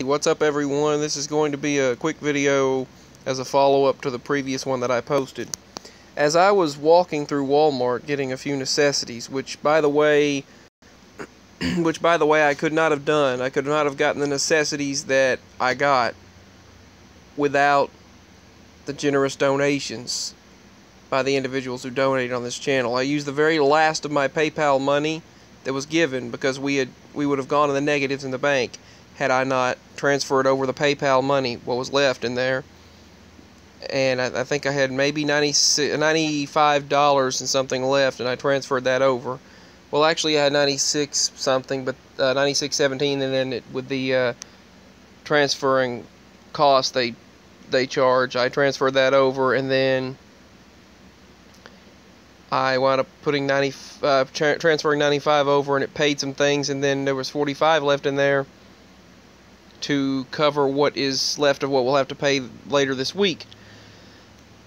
What's up everyone? This is going to be a quick video as a follow-up to the previous one that I posted. As I was walking through Walmart getting a few necessities, which by the way I could not have done. I could not have gotten the necessities that I got without the generous donations by the individuals who donated on this channel. I used the very last of my PayPal money that was given because we would have gone in the negatives in the bank had I not transferred over the PayPal money, what was left in there. And I think I had maybe $95 and something left, and I transferred that over. Well, actually I had 96 something, but 96.17, and then with the transferring cost they charge, I transferred that over, and then I wound up putting transferring 95 over, and it paid some things, and then there was 45 left in there to cover what is left of what we'll have to pay later this week.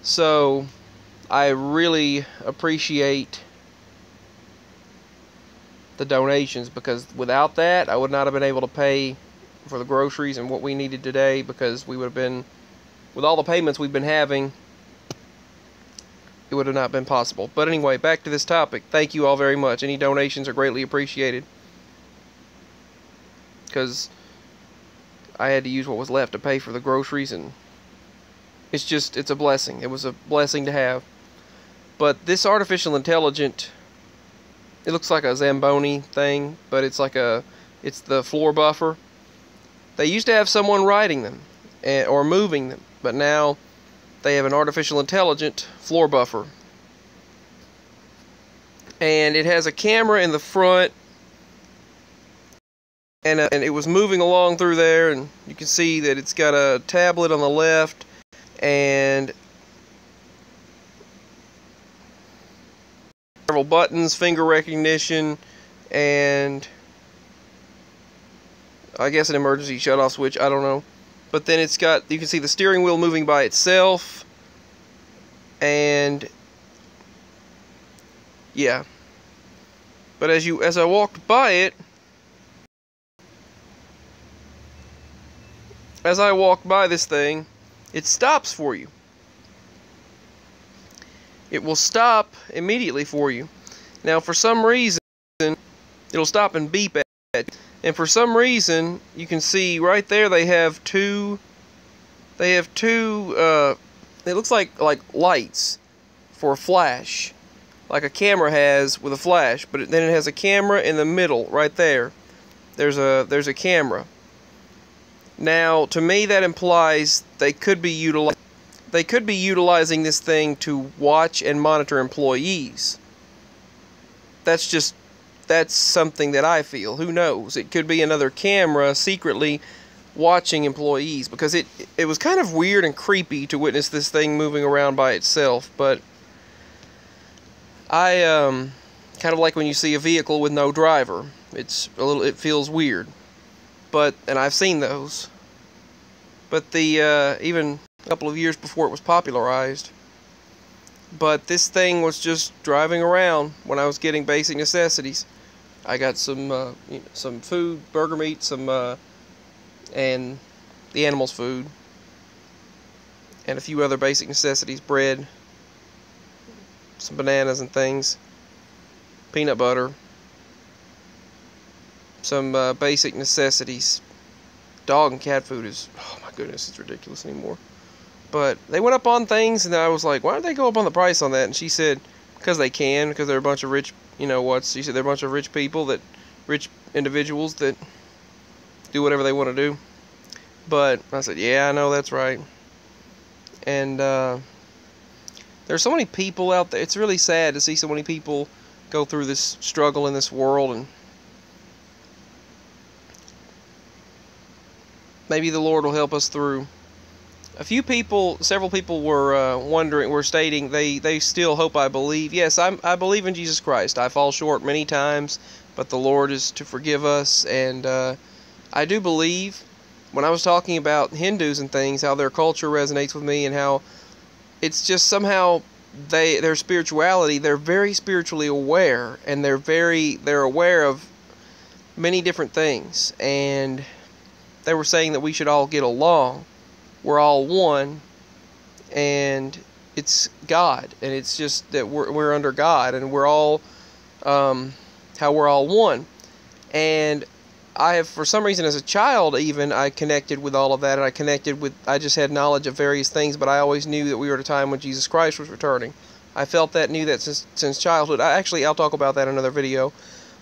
So I really appreciate the donations, because without that I would not have been able to pay for the groceries and what we needed today, because we would have been, with all the payments we've been having, it would have not been possible. But anyway, back to this topic. Thank you all very much. Any donations are greatly appreciated, because I had to use what was left to pay for the groceries, and it's a blessing. It was a blessing to have. But this artificial intelligence, it looks like a Zamboni thing, but it's the floor buffer. They used to have someone writing them or moving them, but now they have an artificial intelligence floor buffer. And it has a camera in the front, and it was moving along through there, and you can see that it's got a tablet on the left, and several buttons, finger recognition, and I guess an emergency shutoff switch, I don't know. But then it's got, you can see the steering wheel moving by itself, and yeah. But as I walked by it, as I walk by this thing, it stops for you. It will stop immediately for you. Now, for some reason, it'll stop and beep at you. And for some reason, you can see right there they have two, it looks like lights for a flash, like a camera has with a flash, but then it has a camera in the middle right there. There's a camera. Now, to me, that implies they could be utilizing this thing to watch and monitor employees. That's something that I feel. Who knows? It could be another camera secretly watching employees, because it was kind of weird and creepy to witness this thing moving around by itself. But I kind of like when you see a vehicle with no driver. It feels weird. And I've seen those. But even a couple of years before it was popularized. But this thing was just driving around when I was getting basic necessities. I got some food, burger meat, and the animals' food, and a few other basic necessities, bread, some bananas and things, peanut butter, some basic necessities. Dog and cat food is, oh my goodness, it's ridiculous anymore. But they went up on things, and I was like, why did they go up on the price on that? And she said, because they can, because they're a bunch of rich, she said they're a bunch of rich people, rich individuals that do whatever they want to do. But I said, yeah, I know, that's right. And there's so many people out there. It's really sad to see so many people go through this struggle in this world, and maybe the Lord will help us through. Several people were stating they still hope I believe. Yes, I believe in Jesus Christ. I fall short many times, but the Lord is to forgive us, and I do believe, when I was talking about Hindus and things, how their culture resonates with me, and how it's just somehow their spirituality, they're very spiritually aware, and they're aware of many different things, and they were saying that we should all get along. We're all one, and it's God, and it's just that we're under God, and we're all how we're all one. And I have, for some reason, as a child even, I connected with all of that, and I just had knowledge of various things, but I always knew that we were at a time when Jesus Christ was returning. I felt that, knew that since childhood. I'll talk about that in another video.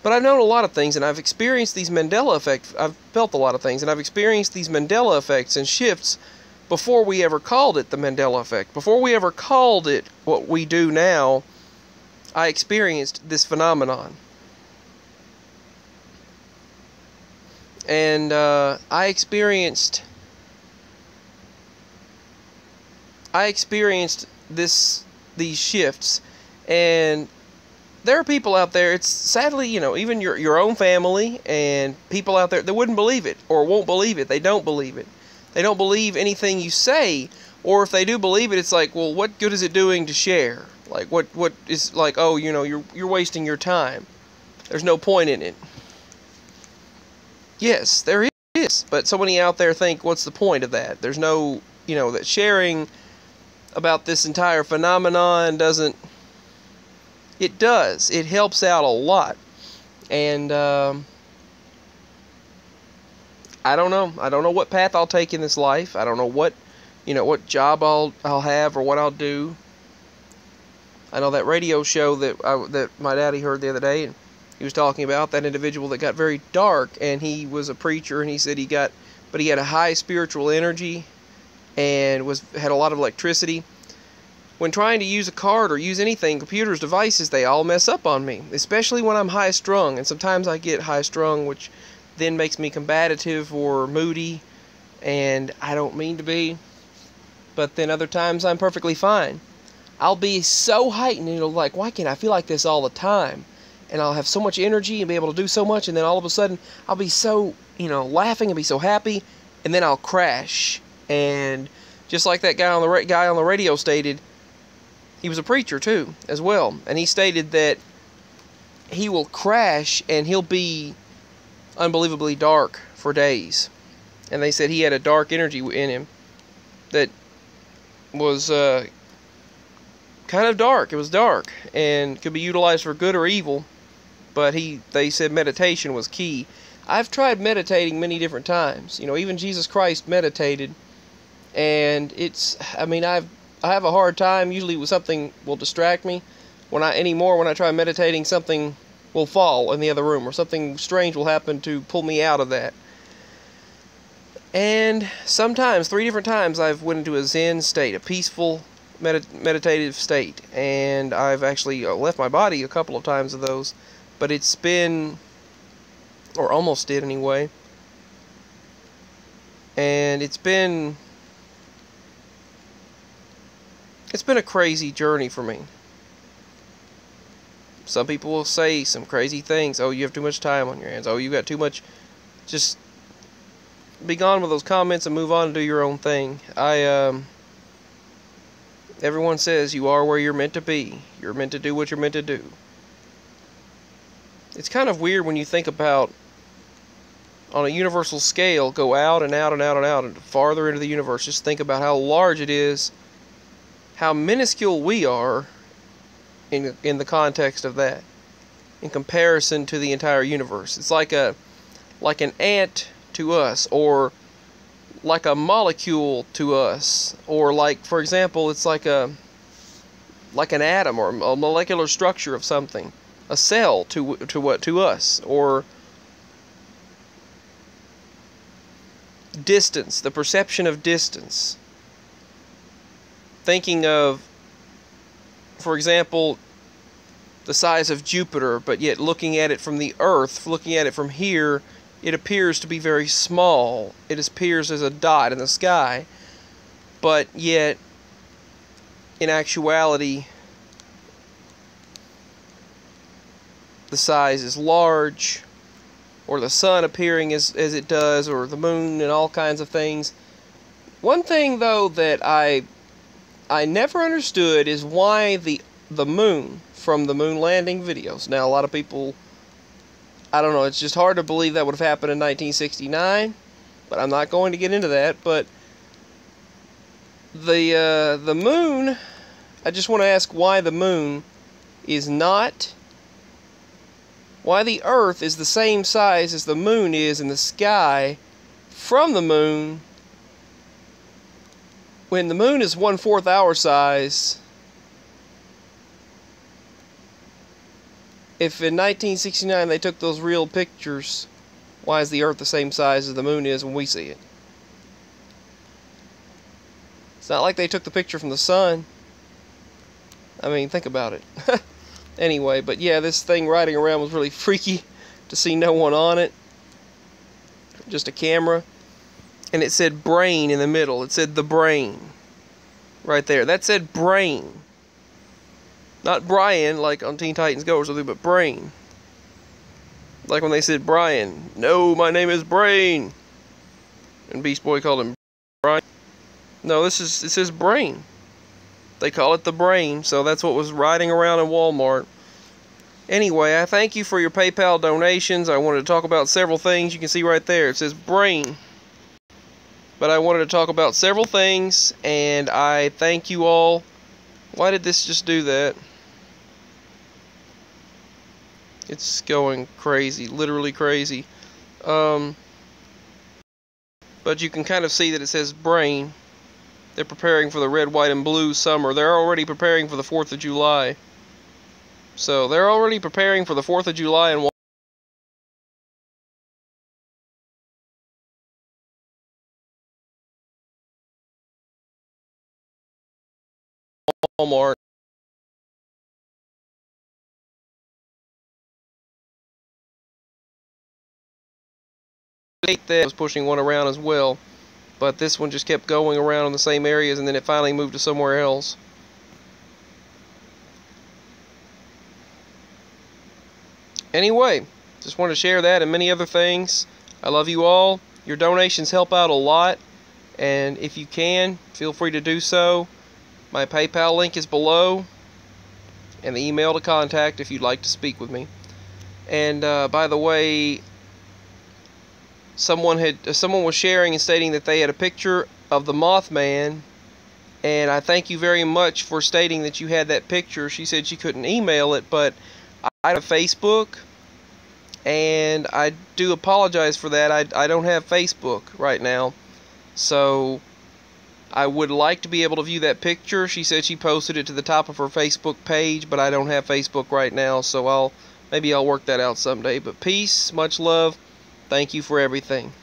But I've known a lot of things, and I've experienced these Mandela effects. I've felt a lot of things, and I've experienced these Mandela effects and shifts before we ever called it the Mandela effect. Before we ever called it what we do now, I experienced this phenomenon. And I experienced these shifts, and there are people out there, it's sadly, even your own family and people out there that wouldn't believe it, or won't believe it. They don't believe it. They don't believe anything you say, or if they do believe it, it's like, well, what good is it doing to share? Like, what is, like, oh, you're wasting your time. There's no point in it. Yes, there is, but so many out there think, what's the point of that? There's no, that sharing about this entire phenomenon doesn't. It does. It helps out a lot. And I don't know. I don't know what path I'll take in this life. I don't know what job I'll have or what I'll do. I know that radio show that my daddy heard the other day, and he was talking about that individual that got very dark, and he was a preacher, and he said he had a high spiritual energy and had a lot of electricity. When trying to use a card or use anything, computers, devices, they all mess up on me, especially when I'm high strung. And sometimes I get high strung, which then makes me combative or moody, and I don't mean to be. But then other times I'm perfectly fine. I'll be so heightened, like, why can't I feel like this all the time? And I'll have so much energy and be able to do so much, and then all of a sudden I'll be so, laughing and be so happy, and then I'll crash. And just like that guy on the radio stated, he was a preacher too, as well, and he stated that he will crash and he'll be unbelievably dark for days. And they said he had a dark energy in him that was kind of dark. It was dark and could be utilized for good or evil. But they said meditation was key. I've tried meditating many different times. Even Jesus Christ meditated, and I have a hard time usually with something will distract me. When I try meditating, something will fall in the other room, or something strange will happen to pull me out of that. And sometimes, 3 different times, I've went into a Zen state, a peaceful meditative state, and I've actually left my body a couple of times of those. But it's been, or almost did anyway, and it's been a crazy journey for me. Some people will say some crazy things. Oh, you have too much time on your hands. Oh, you got too much. Just be gone with those comments and move on and do your own thing. Everyone says you are where you're meant to be. You're meant to do what you're meant to do. It's kind of weird when you think about, on a universal scale, go out and out and out and out and farther into the universe. Just think about how large it is, how minuscule we are in the context of that, in comparison to the entire universe. It's like an ant to us, or like a molecule to us, or like, for example, it's like an atom or a molecular structure of something, a cell to us, or distance, the perception of distance. Thinking of, for example, the size of Jupiter, but yet looking at it from the Earth, looking at it from here, it appears to be very small. It appears as a dot in the sky, but yet, in actuality, the size is large, or the sun appearing as it does, or the moon, and all kinds of things. One thing, though, that I never understood is why the moon, from the moon landing videos. Now, a lot of people, I don't know, it's just hard to believe that would have happened in 1969, but I'm not going to get into that. But the moon, I just want to ask why the moon is not, why the Earth is the same size as the moon is in the sky from the moon, when the moon is 1/4 our size. If in 1969 they took those real pictures, why is the Earth the same size as the moon is when we see it? It's not like they took the picture from the sun. I mean, think about it. Anyway, but yeah, this thing riding around was really freaky to see no one on it. Just a camera. And it said brain in the middle. It said the brain. Right there. That said brain. Not Brian, like on Teen Titans Go or something, but brain. Like when they said Brian. No, my name is Brain. And Beast Boy called him Brian. No, it says brain. They call it the brain, so that's what was riding around in Walmart. Anyway, I thank you for your PayPal donations. I wanted to talk about several things. You can see right there, it says brain. But I wanted to talk about several things, and I thank you all. Why did this just do that? It's going crazy, literally crazy. But you can kind of see that it says brain. They're preparing for the red, white, and blue summer. They're already preparing for the 4th of July. So they're already preparing for the 4th of July in Walmart. That was pushing one around as well, but this one just kept going around in the same areas, and then it finally moved to somewhere else. Anyway, just wanted to share that and many other things. I love you all. Your donations help out a lot, and if you can, feel free to do so. My PayPal link is below, and the email to contact if you'd like to speak with me. And by the way, someone was sharing and stating that they had a picture of the Mothman, and I thank you very much for stating that you had that picture. She said she couldn't email it, but I have Facebook, and I do apologize for that. I don't have Facebook right now, so I would like to be able to view that picture. She said she posted it to the top of her Facebook page, but I don't have Facebook right now, so maybe I'll work that out someday. But peace, much love. Thank you for everything.